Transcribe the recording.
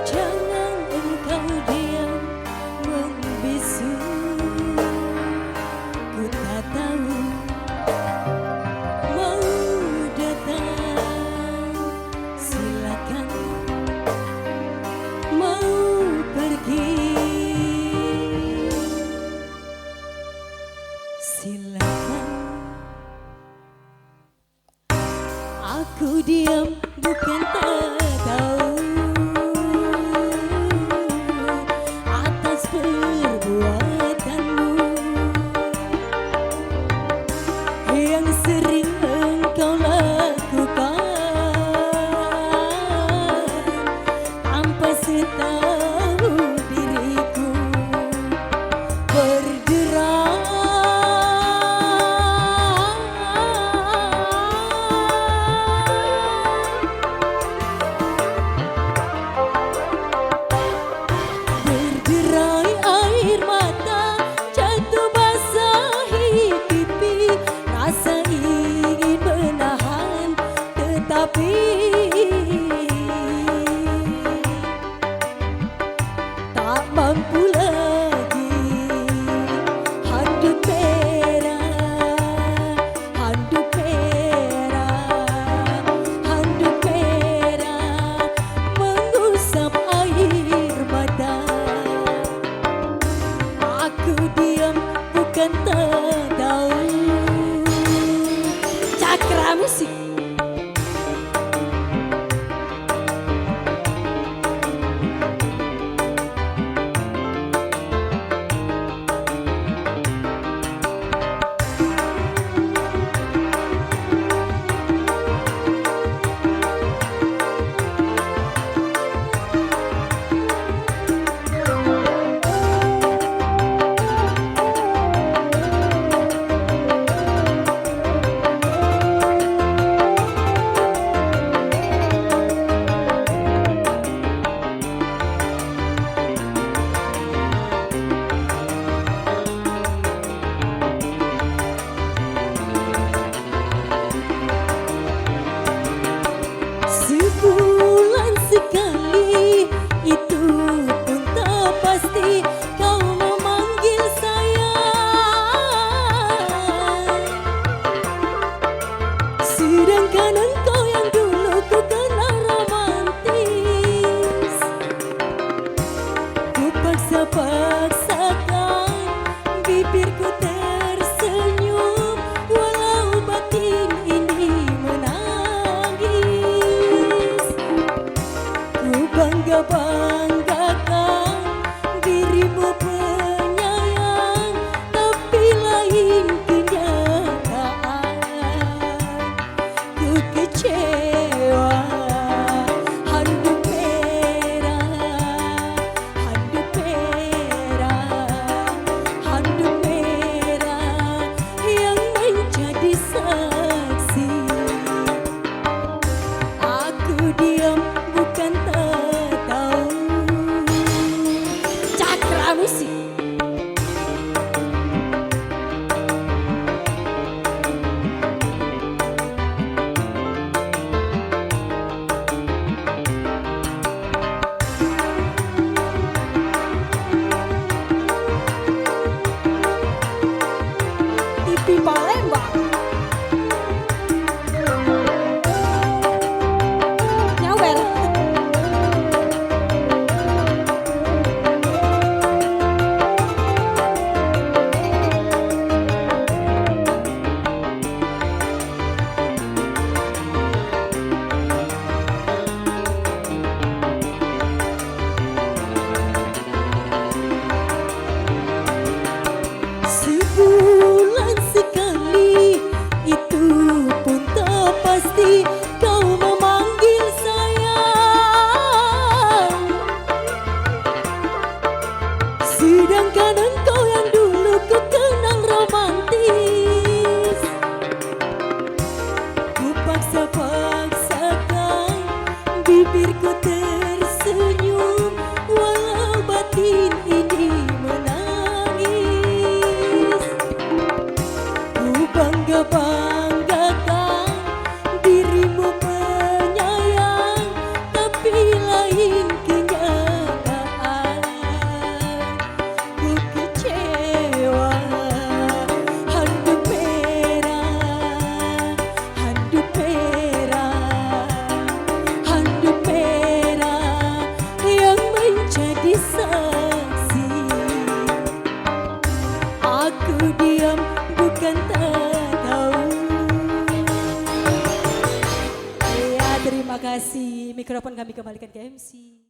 Jangan engkau diam membisu. Ku tak tahu mau datang, silakan. Mau pergi, silakan. Aku diam bukan tak tahu atas perbuatanmu yang sering engkau lakukan tanpa setahu diriku berderai. Berderai air mata jatuh basahi pipi, rasa ingin menahan tetapi tak mampu lagi. Handuk merah, handuk merah, handuk merah mengusap air mata. Aku diam bukan tak tahu. Cakra musik. Sebulan sekali itu pun tak pasti kau memanggil saya. Sedangkan engkau yang dulu ku kenal romantis, ku paksa-paksakan bibirku tersenyum walau batin ini menangis. Ku bangga-banggakan dirimu penyayang, tapi lain kenyataan. Ku kecewa. Handuk merah, handuk merah, handuk merah yang menjadi saksi. Aku diam bukan tak tahu. diam bukan tak tahu. Ya terima kasih. Mikrofon kami kembalikan ke MC.